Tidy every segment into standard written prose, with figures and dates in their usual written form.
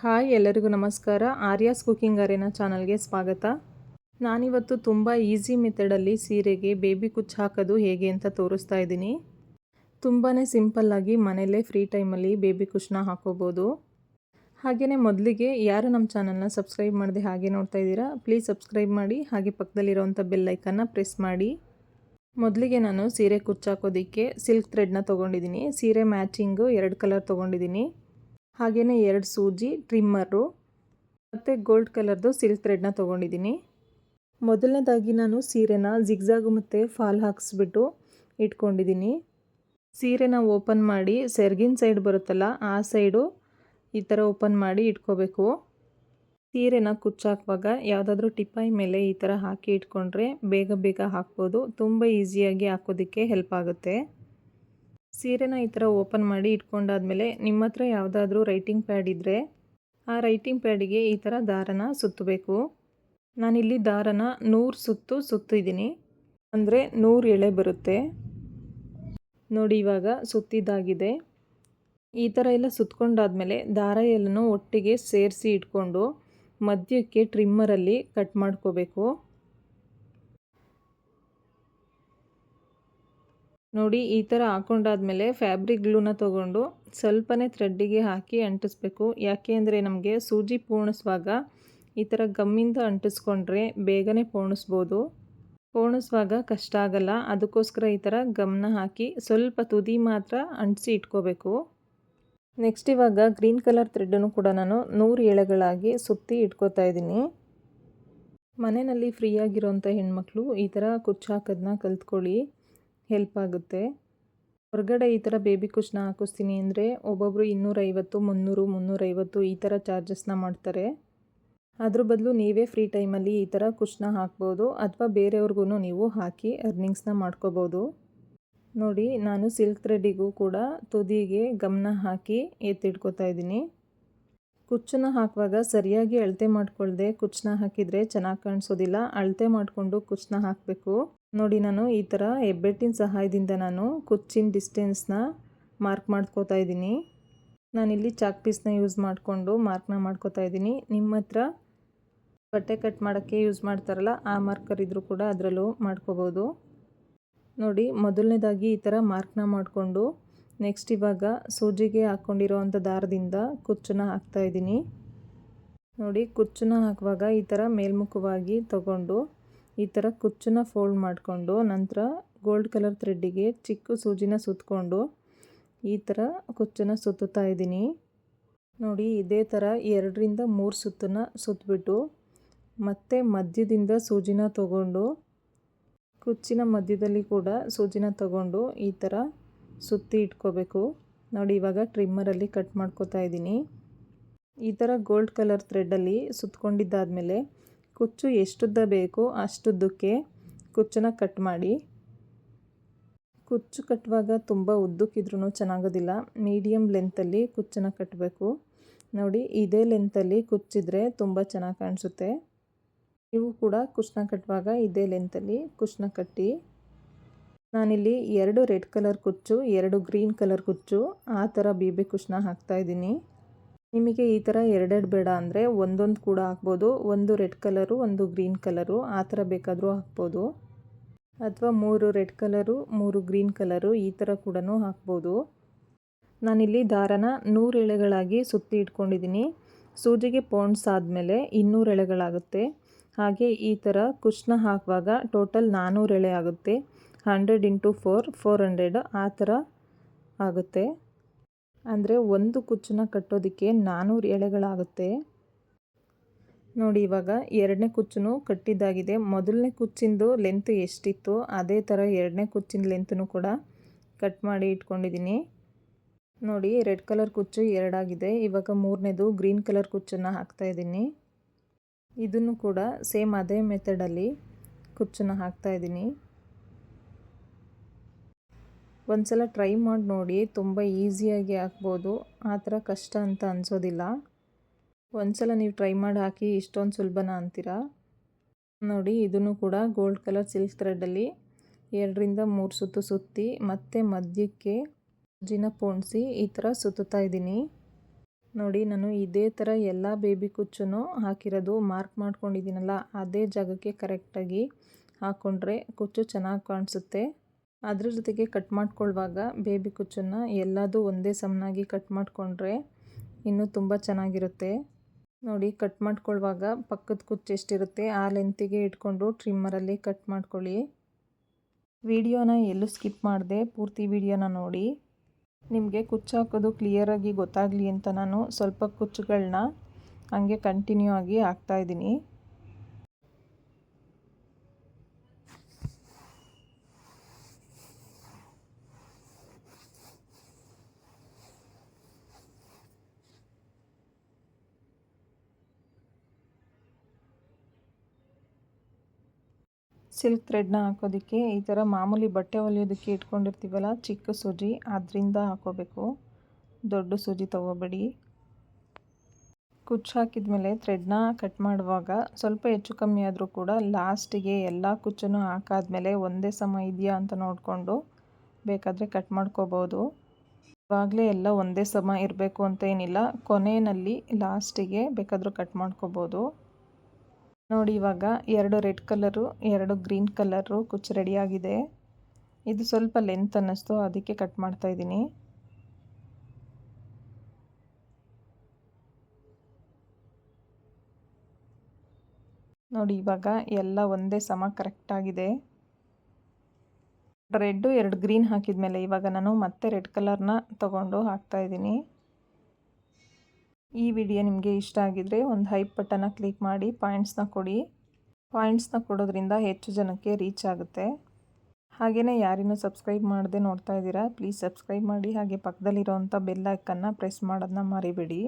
Hi ಎಲ್ಲರಿಗೂ ನಮಸ್ಕಾರ. Aryas cooking arena ಚಾನಲ್ಗೆ ಸ್ವಾಗತ. ನಾನಿವತ್ತು ತುಂಬ ಈಸಿ ಮೆಥಡಲ್ಲಿ ಸೀರೆಗೆ ಬೇಬಿ ಕುಚ್ಚು ಹಾಕೋದು ಹೇಗೆ ಅಂತ ತೋರಿಸ್ತಾ ಇದ್ದೀನಿ. ತುಂಬಾ ಸಿಂಪಲ್ಲಾಗಿ ಮನೆಯಲ್ಲೇ ಫ್ರೀ ಟೈಮಲ್ಲಿ ಬೇಬಿ ಕುಚ್ಚನ್ನ ಹಾಕೋಬೋದು. ಹಾಗೆಯೇ ಮೊದಲಿಗೆ ಯಾರು ನಮ್ಮ ಚಾನಲ್ನ ಸಬ್ಸ್ಕ್ರೈಬ್ ಮಾಡದೆ ಹಾಗೆ ನೋಡ್ತಾ ಇದ್ದೀರಾ, ಪ್ಲೀಸ್ ಸಬ್ಸ್ಕ್ರೈಬ್ ಮಾಡಿ, ಹಾಗೆ ಪಕ್ಕದಲ್ಲಿರೋವಂಥ ಬೆಲ್ ಐಕನ್ನ ಪ್ರೆಸ್ ಮಾಡಿ. ಮೊದಲಿಗೆ ನಾನು ಸೀರೆ ಕುಚ್ಚು ಹಾಕೋದಕ್ಕೆ ಸಿಲ್ಕ್ ಥ್ರೆಡ್ನ ತೊಗೊಂಡಿದ್ದೀನಿ. ಸೀರೆ ಮ್ಯಾಚಿಂಗು 2 ಕಲರ್ ತೊಗೊಂಡಿದ್ದೀನಿ. ಹಾಗೆಯೇ 2 ಸೂಜಿ, ಟ್ರಿಮ್ಮರು ಮತ್ತು ಗೋಲ್ಡ್ ಕಲರ್ದು ಸಿಲ್ಕ್ ಥ್ರೆಡ್ನ ತೊಗೊಂಡಿದ್ದೀನಿ. ಮೊದಲನೇದಾಗಿ ನಾನು ಸೀರೆನ ಜಿಗ್ಜಾಗು ಮತ್ತು ಫಾಲ್ ಹಾಕಿಸ್ಬಿಟ್ಟು ಇಟ್ಕೊಂಡಿದ್ದೀನಿ. ಸೀರೆನ ಓಪನ್ ಮಾಡಿ ಸೆರ್ಗಿನ ಸೈಡ್ ಬರುತ್ತಲ್ಲ, ಆ ಸೈಡು ಈ ಥರ ಓಪನ್ ಮಾಡಿ ಇಟ್ಕೋಬೇಕು. ಸೀರೆನ ಕುಚ್ಚಾಕುವಾಗ ಯಾವುದಾದ್ರೂ ಟಿಪಾಯಿ ಮೇಲೆ ಈ ಥರ ಹಾಕಿ ಇಟ್ಕೊಂಡ್ರೆ ಬೇಗ ಹಾಕ್ಬೋದು. ತುಂಬ ಈಸಿಯಾಗಿ ಹಾಕೋದಕ್ಕೆ ಹೆಲ್ಪ್ ಆಗುತ್ತೆ. ಸೀರೆನ ಈ ಥರ ಓಪನ್ ಮಾಡಿ ಇಟ್ಕೊಂಡಾದ್ಮೇಲೆ ನಿಮ್ಮ ಹತ್ರ ಯಾವುದಾದ್ರೂ ರೈಟಿಂಗ್ ಪ್ಯಾಡ್ ಇದ್ದರೆ ಆ ರೈಟಿಂಗ್ ಪ್ಯಾಡಿಗೆ ಈ ಥರ ದಾರನ ಸುತ್ತಬೇಕು. ನಾನಿಲ್ಲಿ ದಾರನ 100 ಸುತ್ತು ಸುತ್ತಿದ್ದೀನಿ, ಅಂದರೆ 100 ಎಳೆ ಬರುತ್ತೆ ನೋಡಿ. ಇವಾಗ ಸುತ್ತಿದ್ದಾಗಿದೆ. ಈ ಥರ ಎಲ್ಲ ಸುತ್ಕೊಂಡಾದ್ಮೇಲೆ ದಾರ ಎಲ್ಲನೂ ಒಟ್ಟಿಗೆ ಸೇರಿಸಿ ಇಟ್ಕೊಂಡು ಮಧ್ಯಕ್ಕೆ ಟ್ರಿಮ್ಮರಲ್ಲಿ ಕಟ್ ಮಾಡ್ಕೋಬೇಕು. ನೋಡಿ, ಈ ಥರ ಹಾಕೊಂಡಾದ್ಮೇಲೆ ಫ್ಯಾಬ್ರಿಕ್ ಗ್ಲೂನ ತೊಗೊಂಡು ಸ್ವಲ್ಪನೇ ಥ್ರೆಡ್ಡಿಗೆ ಹಾಕಿ ಅಂಟಿಸ್ಬೇಕು. ಯಾಕೆ ಅಂದರೆ ನಮಗೆ ಸೂಜಿ ಪೋಣಿಸುವಾಗ ಈ ಥರ ಗಮ್ಮಿಂದ ಅಂಟಿಸ್ಕೊಂಡ್ರೆ ಬೇಗನೆ ಪೋಣಿಸ್ಬೋದು. ಪೋಣಿಸುವಾಗ ಕಷ್ಟ ಆಗಲ್ಲ, ಅದಕ್ಕೋಸ್ಕರ ಈ ಥರ ಗಮ್ನ ಹಾಕಿ ಸ್ವಲ್ಪ ತುದಿ ಮಾತ್ರ ಅಂಟಿಸಿ ಇಟ್ಕೋಬೇಕು. ನೆಕ್ಸ್ಟ್ ಇವಾಗ ಗ್ರೀನ್ ಕಲರ್ ಥ್ರೆಡ್ಡನ್ನು ಕೂಡ ನಾನು 100 ಎಳೆಗಳಾಗಿ ಸುತ್ತಿ ಇಟ್ಕೋತಾ ಇದ್ದೀನಿ. ಮನೆಯಲ್ಲಿ ಫ್ರೀಯಾಗಿರೋಂಥ ಹೆಣ್ಮಕ್ಳು ಈ ಥರ ಕುಚ್ಚು ಹಾಕೋದನ್ನ ಕಲ್ತ್ಕೊಳ್ಳಿ, ಹೆಲ್ಪ್ ಆಗುತ್ತೆ. ಹೊರಗಡೆ ಈ ಥರ ಬೇಬಿ ಕುಚ್ಚನ್ನ ಹಾಕಿಸ್ತೀನಿ ಅಂದರೆ ಒಬ್ಬೊಬ್ಬರು 250, 300, 350 ಈ ಥರ ಚಾರ್ಜಸ್ನ ಮಾಡ್ತಾರೆ. ಅದ್ರ ಬದಲು ನೀವೇ ಫ್ರೀ ಟೈಮಲ್ಲಿ ಈ ಥರ ಕುಚ್ಚನ್ನ ಹಾಕ್ಬೋದು, ಅಥವಾ ಬೇರೆಯವ್ರಿಗೂ ನೀವು ಹಾಕಿ ಅರ್ನಿಂಗ್ಸ್ನ ಮಾಡ್ಕೋಬೋದು. ನೋಡಿ, ನಾನು ಸಿಲ್ಕ್ ಥ್ರೆಡ್ಡಿಗೂ ಕೂಡ ತುದಿಗೆ ಗಮನ ಹಾಕಿ ಎತ್ತಿಡ್ಕೋತಾ ಇದ್ದೀನಿ. ಕುಚ್ಚನ್ನ ಹಾಕುವಾಗ ಸರಿಯಾಗಿ ಅಳತೆ ಮಾಡ್ಕೊಳ್ದೆ ಕುಚ್ಚನ್ನ ಹಾಕಿದರೆ ಚೆನ್ನಾಗಿ ಕಾಣಿಸೋದಿಲ್ಲ. ಅಳತೆ ಮಾಡಿಕೊಂಡು ಕುಚ್ಚನ್ನ ಹಾಕಬೇಕು. ನೋಡಿ, ನಾನು ಈ ಥರ ಹೆಬ್ಬೆಟ್ಟಿನ ಸಹಾಯದಿಂದ ನಾನು ಕುಚ್ಚಿನ ಡಿಸ್ಟೆನ್ಸ್ನ ಮಾರ್ಕ್ ಮಾಡ್ಕೋತಾ ಇದ್ದೀನಿ. ನಾನಿಲ್ಲಿ ಚಾಕ್ ಪೀಸ್ನ ಯೂಸ್ ಮಾಡಿಕೊಂಡು ಮಾರ್ಕ್ನ ಮಾಡ್ಕೋತಾ ಇದ್ದೀನಿ. ನಿಮ್ಮ ಹತ್ರ ಬಟ್ಟೆ ಕಟ್ ಮಾಡೋಕ್ಕೆ ಯೂಸ್ ಮಾಡ್ತಾರಲ್ಲ, ಆ ಮಾರ್ಕರ್ ಇದ್ದರೂ ಕೂಡ ಅದರಲ್ಲೂ ಮಾಡ್ಕೋಬೋದು. ನೋಡಿ, ಮೊದಲನೇದಾಗಿ ಈ ಥರ ಮಾರ್ಕ್ನ ಮಾಡಿಕೊಂಡು ನೆಕ್ಸ್ಟ್ ಇವಾಗ ಸೂಜಿಗೆ ಹಾಕ್ಕೊಂಡಿರೋವಂಥ ದಾರದಿಂದ ಕುಚ್ಚನ್ನ ಹಾಕ್ತಾಯಿದ್ದೀನಿ. ನೋಡಿ, ಕುಚ್ಚನ್ನ ಹಾಕುವಾಗ ಈ ಥರ ಮೇಲ್ಮುಖವಾಗಿ ತಗೊಂಡು ಈ ಥರ ಕುಚ್ಚನ್ನ ಫೋಲ್ಡ್ ಮಾಡಿಕೊಂಡು ನಂತರ ಗೋಲ್ಡ್ ಕಲರ್ ಥ್ರೆಡ್ಡಿಗೆ ಚಿಕ್ಕ ಸೂಜಿನ ಸುತ್ತಕೊಂಡು ಈ ಥರ ಕುಚ್ಚನ್ನು ಸುತ್ತುತ್ತಾ ಇದ್ದೀನಿ. ನೋಡಿ, ಇದೇ ಥರ 2ರಿಂದ 3 ಸುತ್ತನ್ನು ಸುತ್ತಬಿಟ್ಟು ಮತ್ತೆ ಮಧ್ಯದಿಂದ ಸೂಜಿನ ತಗೊಂಡು ಕುಚ್ಚಿನ ಮಧ್ಯದಲ್ಲಿ ಕೂಡ ಸೂಜಿನ ತಗೊಂಡು ಈ ಥರ ಸುತ್ತಿ ಇಟ್ಕೋಬೇಕು. ನೋಡಿ, ಇವಾಗ ಟ್ರಿಮ್ಮರಲ್ಲಿ ಕಟ್ ಮಾಡ್ಕೋತಾ ಇದ್ದೀನಿ. ಈ ಥರ ಗೋಲ್ಡ್ ಕಲರ್ ಥ್ರೆಡ್ಡಲ್ಲಿ ಸುತ್ತಕೊಂಡಿದ್ದಾದಮೇಲೆ ಕುಚ್ಚು ಎಷ್ಟುದ್ದ ಬೇಕೋ ಅಷ್ಟುದ್ದಕ್ಕೆ ಕುಚ್ಚನ್ನ ಕಟ್ ಮಾಡಿ. ಕುಚ್ಚು ಕಟ್ಟುವಾಗ ತುಂಬ ಉದ್ದಕ್ಕಿದ್ರೂ ಚೆನ್ನಾಗೋದಿಲ್ಲ, ಮೀಡಿಯಮ್ ಲೆಂತಲ್ಲಿ ಕುಚ್ಚನ್ನು ಕಟ್ಟಬೇಕು. ನೋಡಿ, ಇದೇ ಲೆಂತಲ್ಲಿ ಕುಚ್ಚಿದ್ರೆ ತುಂಬ ಚೆನ್ನಾಗಿ ಕಾಣಿಸುತ್ತೆ. ನೀವು ಕೂಡ ಕುಚ್ಚನ್ನ ಕಟ್ಟುವಾಗ ಇದೇ ಲೆಂತಲ್ಲಿ ಕುಚ್ಚನ್ನ ಕಟ್ಟಿ. ನಾನಿಲ್ಲಿ 2 ರೆಡ್ ಕಲರ್ ಕುಚ್ಚು, 2 ಗ್ರೀನ್ ಕಲರ್ ಕುಚ್ಚು ಆ ಥರ ಬೇಬಿ ಕುಚ್ಚನ್ನ ಹಾಕ್ತಾಯಿದ್ದೀನಿ. ನಿಮಗೆ ಈ ಥರ 2 ಬೇಡ ಅಂದರೆ ಒಂದೊಂದು ಕೂಡ ಹಾಕ್ಬೋದು. 1 ರೆಡ್ ಕಲರು, 1 ಗ್ರೀನ್ ಕಲರು ಆ ಥರ ಬೇಕಾದರೂ ಹಾಕ್ಬೋದು, ಅಥವಾ 3 ರೆಡ್ ಕಲರು, 3 ಗ್ರೀನ್ ಕಲರು ಈ ಥರ ಕೂಡ ಹಾಕ್ಬೋದು. ನಾನಿಲ್ಲಿ ದಾರನ 100 ಎಳೆಗಳಾಗಿ ಸುತ್ತಿ ಇಟ್ಕೊಂಡಿದ್ದೀನಿ. ಸೂಜಿಗೆ ಪೋಣಿಸಾದ್ಮೇಲೆ 200 ಎಳೆಗಳಾಗುತ್ತೆ. ಹಾಗೆ ಈ ಥರ ಕುಚ್ಚನ್ನ ಹಾಕುವಾಗ ಟೋಟಲ್ 400 ಎಳೆ ಆಗುತ್ತೆ. 100 × 4 400 ಆ ಥರ ಆಗುತ್ತೆ. ಅಂದರೆ ಒಂದು ಕುಚ್ಚನ್ನ ಕಟ್ಟೋದಕ್ಕೆ 400 ಎಳೆಗಳಾಗುತ್ತೆ. ನೋಡಿ, ಇವಾಗ 2ನೇ ಕುಚ್ಚನ್ನು ಕಟ್ಟಿದ್ದಾಗಿದೆ. ಮೊದಲನೇ ಕುಚ್ಚಿಂದು ಲೆಂತ್ ಎಷ್ಟಿತ್ತು ಅದೇ ಥರ 2ನೇ ಕುಚ್ಚಿನ ಲೆಂತನ್ನು ಕೂಡ ಕಟ್ ಮಾಡಿ ಇಟ್ಕೊಂಡಿದ್ದೀನಿ. ನೋಡಿ, ರೆಡ್ ಕಲರ್ ಕುಚ್ಚು 2 ಆಗಿದೆ. ಇವಾಗ 3ನೇದು ಗ್ರೀನ್ ಕಲರ್ ಕುಚ್ಚನ್ನು ಹಾಕ್ತಾಯಿದ್ದೀನಿ. ಇದನ್ನು ಕೂಡ ಸೇಮ್ ಅದೇ ಮೆಥಡಲ್ಲಿ ಕುಚ್ಚನ್ನು ಹಾಕ್ತಾಯಿದ್ದೀನಿ. ಒಂದ್ಸಲ ಟ್ರೈ ಮಾಡಿ ನೋಡಿ, ತುಂಬ ಈಸಿಯಾಗಿ ಹಾಕ್ಬೋದು, ಆ ಥರ ಕಷ್ಟ ಅಂತ ಅನಿಸೋದಿಲ್ಲ. ಒಂದ್ಸಲ ನೀವು ಟ್ರೈ ಮಾಡಿ ಹಾಕಿ ಇಷ್ಟೊಂದು ಸುಲಭನ ಅಂತೀರಾ. ನೋಡಿ, ಇದನ್ನು ಕೂಡ ಗೋಲ್ಡ್ ಕಲರ್ ಸಿಲ್ಕ್ ಥ್ರೆಡ್ಡಲ್ಲಿ 2ರಿಂದ 3 ಸುತ್ತು ಸುತ್ತಿ ಮತ್ತೆ ಮಧ್ಯಕ್ಕೆ ಸೂಜಿನ ಪೋಣಿಸಿ ಈ ಥರ ಸುತ್ತುತ್ತಾ ಇದ್ದೀನಿ. ನೋಡಿ ನಾನು ಇದೇ ಥರ ಎಲ್ಲ ಬೇಬಿ ಕುಚ್ಚನ್ನು ಹಾಕಿರೋದು ಮಾರ್ಕ್ ಮಾಡ್ಕೊಂಡಿದ್ದೀನಲ್ಲ, ಅದೇ ಜಾಗಕ್ಕೆ ಕರೆಕ್ಟಾಗಿ ಹಾಕ್ಕೊಂಡ್ರೆ ಕುಚ್ಚು ಚೆನ್ನಾಗಿ ಕಾಣಿಸುತ್ತೆ. ಅದ್ರ ಜೊತೆಗೆ ಕಟ್ ಮಾಡ್ಕೊಳ್ಳುವಾಗ ಬೇಬಿ ಕುಚ್ಚನ್ನು ಎಲ್ಲದೂ ಒಂದೇ ಸಮನಾಗಿ ಕಟ್ ಮಾಡಿಕೊಂಡ್ರೆ ಇನ್ನೂ ತುಂಬ ಚೆನ್ನಾಗಿರುತ್ತೆ. ನೋಡಿ ಕಟ್ ಮಾಡ್ಕೊಳ್ಳುವಾಗ ಪಕ್ಕದ ಕುಚ್ಚು ಎಷ್ಟಿರುತ್ತೆ ಆ ಲೆಂತಿಗೆ ಇಟ್ಕೊಂಡು ಟ್ರಿಮ್ಮರಲ್ಲಿ ಕಟ್ ಮಾಡ್ಕೊಳ್ಳಿ. ವಿಡಿಯೋನ ಎಲ್ಲೂ ಸ್ಕಿಪ್ ಮಾಡದೆ ಪೂರ್ತಿ ವಿಡಿಯೋನ ನೋಡಿ. ನಿಮಗೆ ಕುಚ್ಚು ಹಾಕೋದು ಕ್ಲಿಯರಾಗಿ ಗೊತ್ತಾಗಲಿ ಅಂತ ನಾನು ಸ್ವಲ್ಪ ಕುಚ್ಚುಗಳನ್ನ ಹಂಗೆ ಕಂಟಿನ್ಯೂ ಆಗಿ ಹಾಕ್ತಾಯಿದ್ದೀನಿ. ಸಿಲ್ಕ್ ಥ್ರೆಡ್ನ ಹಾಕೋದಕ್ಕೆ ಈ ಥರ ಮಾಮೂಲಿ ಬಟ್ಟೆ ಹೊಲಿಯೋದಕ್ಕೆ ಇಟ್ಕೊಂಡಿರ್ತೀವಲ್ಲ ಚಿಕ್ಕ ಸೂಜಿ, ಅದರಿಂದ ಹಾಕೋಬೇಕು, ದೊಡ್ಡ ಸೂಜಿ ತೊಗೋಬೇಡಿ. ಕುಚ್ಚು ಹಾಕಿದ್ಮೇಲೆ ಥ್ರೆಡ್ನ ಕಟ್ ಮಾಡುವಾಗ ಸ್ವಲ್ಪ ಹೆಚ್ಚು ಕಮ್ಮಿ ಆದರೂ ಕೂಡ ಲಾಸ್ಟಿಗೆ ಎಲ್ಲ ಕುಚ್ಚನ್ನು ಹಾಕಾದ್ಮೇಲೆ ಒಂದೇ ಸಮ ಇದೆಯಾ ಅಂತ ನೋಡಿಕೊಂಡು ಬೇಕಾದರೆ ಕಟ್ ಮಾಡ್ಕೋಬೋದು. ಇವಾಗಲೇ ಎಲ್ಲ ಒಂದೇ ಸಮ ಇರಬೇಕು ಅಂತ ಏನಿಲ್ಲ, ಕೊನೆಯಲ್ಲಿ ಲಾಸ್ಟಿಗೆ ಬೇಕಾದರೂ ಕಟ್ ಮಾಡ್ಕೋಬೋದು. ನೋಡಿ ಇವಾಗ 2 ರೆಡ್ ಕಲರು 2 ಗ್ರೀನ್ ಕಲರು ಕುಚ್ಚು ರೆಡಿಯಾಗಿದೆ. ಇದು ಸ್ವಲ್ಪ ಲೆಂತ್ ಅನ್ನಿಸ್ತು, ಅದಕ್ಕೆ ಕಟ್ ಮಾಡ್ತಾ ಇದ್ದೀನಿ. ನೋಡಿ ಇವಾಗ ಎಲ್ಲ ಒಂದೇ ಸಮ ಕರೆಕ್ಟಾಗಿದೆ. ರೆಡ್ಡು 2 ಗ್ರೀನ್ ಹಾಕಿದ್ಮೇಲೆ ಇವಾಗ ನಾನು ಮತ್ತೆ ರೆಡ್ ಕಲರ್ನ ತಗೊಂಡು ಹಾಕ್ತಾ ಇದ್ದೀನಿ. ಈ ವಿಡಿಯೋ ನಿಮಗೆ ಇಷ್ಟ ಆಗಿದ್ರೆ ಒಂದು ಹೈಪ್ ಬಟನ್ನ ಕ್ಲಿಕ್ ಮಾಡಿ ಪಾಯಿಂಟ್ಸ್ನ ಕೊಡಿ. ಪಾಯಿಂಟ್ಸ್ನ ಕೊಡೋದ್ರಿಂದ ಹೆಚ್ಚು ಜನಕ್ಕೆ ರೀಚ್ ಆಗುತ್ತೆ. ಹಾಗೆಯೇ ಯಾರಿನ್ನೂ ಸಬ್ಸ್ಕ್ರೈಬ್ ಮಾಡದೆ ನೋಡ್ತಾ ಇದ್ದೀರಾ, ಪ್ಲೀಸ್ ಸಬ್ಸ್ಕ್ರೈಬ್ ಮಾಡಿ. ಹಾಗೆ ಪಕ್ಕದಲ್ಲಿರೋವಂಥ ಬೆಲ್ ಐಕನ್ನ ಪ್ರೆಸ್ ಮಾಡೋದನ್ನ ಮರಿಬೇಡಿ.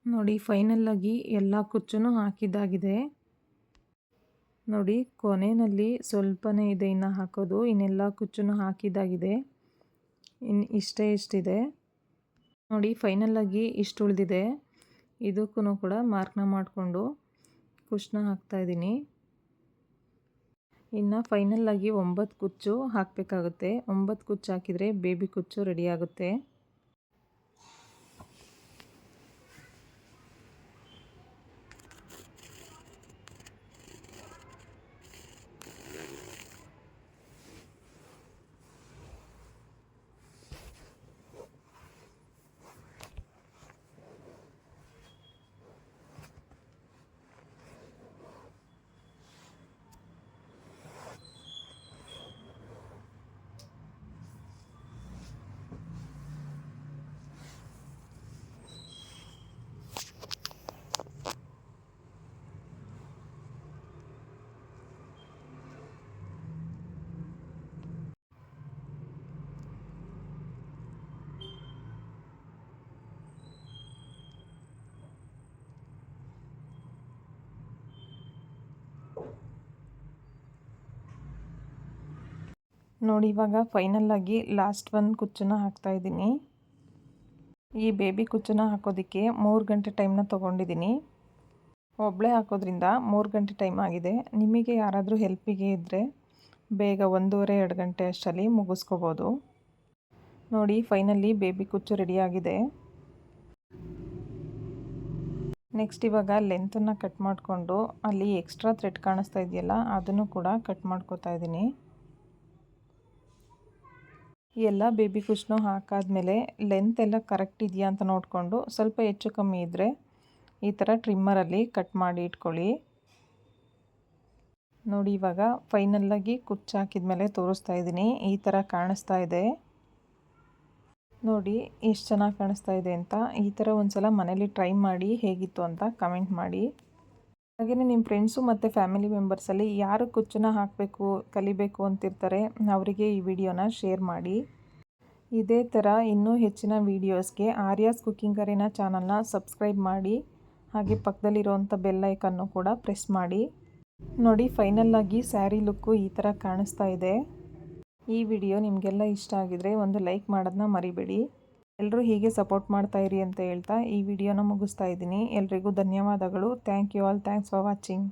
ನೋಡಿ ಫೈನಲ್ಲಾಗಿ ಎಲ್ಲ ಕುಚ್ಚನ್ನು ಹಾಕಿದ್ದಾಗಿದೆ. ನೋಡಿ ಕೊನೆಯಲ್ಲಿ ಸ್ವಲ್ಪನೇ ಇದೆ ಇನ್ನು ಹಾಕೋದು, ಇನ್ನೆಲ್ಲ ಕುಚ್ಚನ್ನು ಹಾಕಿದ್ದಾಗಿದೆ. ಇನ್ನು ಇಷ್ಟಿದೆ ನೋಡಿ. ಫೈನಲ್ಲಾಗಿ ಇಷ್ಟು ಉಳಿದಿದೆ. ಇದಕ್ಕೂ ಕೂಡ ಮಾರ್ಕ್ನ ಮಾಡಿಕೊಂಡು ಕುಚ್ಚನ್ನ ಹಾಕ್ತಾಯಿದ್ದೀನಿ. ಇನ್ನು ಫೈನಲ್ಲಾಗಿ 9 ಕುಚ್ಚು ಹಾಕಬೇಕಾಗುತ್ತೆ. 9 ಕುಚ್ಚು ಹಾಕಿದರೆ ಬೇಬಿ ಕುಚ್ಚು ರೆಡಿ ಆಗುತ್ತೆ. ನೋಡಿ ಇವಾಗ ಫೈನಲ್ಲಾಗಿ ಲಾಸ್ಟ್ ಒಂದು ಕುಚ್ಚನ್ನ ಹಾಕ್ತಾಯಿದ್ದೀನಿ. ಈ ಬೇಬಿ ಕುಚ್ಚನ್ನ ಹಾಕೋದಕ್ಕೆ 3 ಗಂಟೆ ಟೈಮ್ನ ತೊಗೊಂಡಿದ್ದೀನಿ. ಒಬ್ಬಳೇ ಹಾಕೋದ್ರಿಂದ 3 ಗಂಟೆ ಟೈಮ್ ಆಗಿದೆ. ನಿಮಗೆ ಯಾರಾದರೂ ಹೆಲ್ಪಿಗೆ ಇದ್ದರೆ ಬೇಗ 1.5-2 ಗಂಟೆ ಅಷ್ಟರಲ್ಲಿ ಮುಗಿಸ್ಕೋಬೋದು. ನೋಡಿ ಫೈನಲಿ ಬೇಬಿ ಕುಚ್ಚು ರೆಡಿಯಾಗಿದೆ. ನೆಕ್ಸ್ಟ್ ಇವಾಗ ಲೆಂತನ್ನು ಕಟ್ ಮಾಡಿಕೊಂಡು ಅಲ್ಲಿ ಎಕ್ಸ್ಟ್ರಾ ಥ್ರೆಡ್ ಕಾಣಿಸ್ತಾ ಇದೆಯಲ್ಲ ಅದನ್ನು ಕೂಡ ಕಟ್ ಮಾಡ್ಕೋತಾ ಇದ್ದೀನಿ. ಎಲ್ಲ ಬೇಬಿ ಕುಚ್ಚನ್ನು ಹಾಕಾದ್ಮೇಲೆ ಲೆಂತ್ ಎಲ್ಲ ಕರೆಕ್ಟ್ ಇದೆಯಾ ಅಂತ ನೋಡಿಕೊಂಡು ಸ್ವಲ್ಪ ಹೆಚ್ಚು ಕಮ್ಮಿ ಇದ್ದರೆ ಈ ಥರ ಟ್ರಿಮ್ಮರಲ್ಲಿ ಕಟ್ ಮಾಡಿ ಇಟ್ಕೊಳ್ಳಿ. ನೋಡಿ ಇವಾಗ ಫೈನಲ್ಲಾಗಿ ಕುಚ್ಚು ಹಾಕಿದ್ಮೇಲೆ ತೋರಿಸ್ತಾ ಇದ್ದೀನಿ. ಈ ಥರ ಕಾಣಿಸ್ತಾ ಇದೆ. ನೋಡಿ ಎಷ್ಟು ಚೆನ್ನಾಗಿ ಕಾಣಿಸ್ತಾ ಇದೆ ಅಂತ. ಈ ಥರ ಒಂದು ಸಲ ಮನೇಲಿ ಟ್ರೈ ಮಾಡಿ ಹೇಗಿತ್ತು ಅಂತ ಕಮೆಂಟ್ ಮಾಡಿ. ಹಾಗೆಯೇ ನಿಮ್ಮ ಫ್ರೆಂಡ್ಸು ಮತ್ತು ಫ್ಯಾಮಿಲಿ ಮೆಂಬರ್ಸಲ್ಲಿ ಯಾರು ಕುಚ್ಚನ್ನ ಹಾಕಬೇಕು ಕಲಿಬೇಕು ಅಂತಿರ್ತಾರೆ ಅವರಿಗೆ ಈ ವಿಡಿಯೋನ ಶೇರ್ ಮಾಡಿ. ಇದೇ ಥರ ಇನ್ನೂ ಹೆಚ್ಚಿನ ವೀಡಿಯೋಸ್ಗೆ ಆರ್ಯಾಸ್ ಕುಕ್ಕಿಂಗ್ ಅರೇನಾ ಚಾನಲ್ನ ಸಬ್ಸ್ಕ್ರೈಬ್ ಮಾಡಿ. ಹಾಗೆ ಪಕ್ಕದಲ್ಲಿರುವಂಥ ಬೆಲ್ ಐಕನ್ನು ಕೂಡ ಪ್ರೆಸ್ ಮಾಡಿ. ನೋಡಿ ಫೈನಲ್ಲಾಗಿ ಸ್ಯಾರಿ ಲುಕ್ಕು ಈ ಥರ ಕಾಣಿಸ್ತಾ ಇದೆ. ಈ ವಿಡಿಯೋ ನಿಮಗೆಲ್ಲ ಇಷ್ಟ ಆಗಿದರೆ ಒಂದು ಲೈಕ್ ಮಾಡೋದನ್ನ ಮರಿಬೇಡಿ. ಎಲ್ಲರೂ ಹೀಗೆ ಸಪೋರ್ಟ್ ಮಾಡ್ತಾಯಿರಿ ಅಂತ ಹೇಳ್ತಾ ಈ ವಿಡಿಯೋನ ಮುಗಿಸ್ತಾ ಇದ್ದೀನಿ. ಎಲ್ರಿಗೂ ಧನ್ಯವಾದಗಳು. Thank you all. Thanks for watching.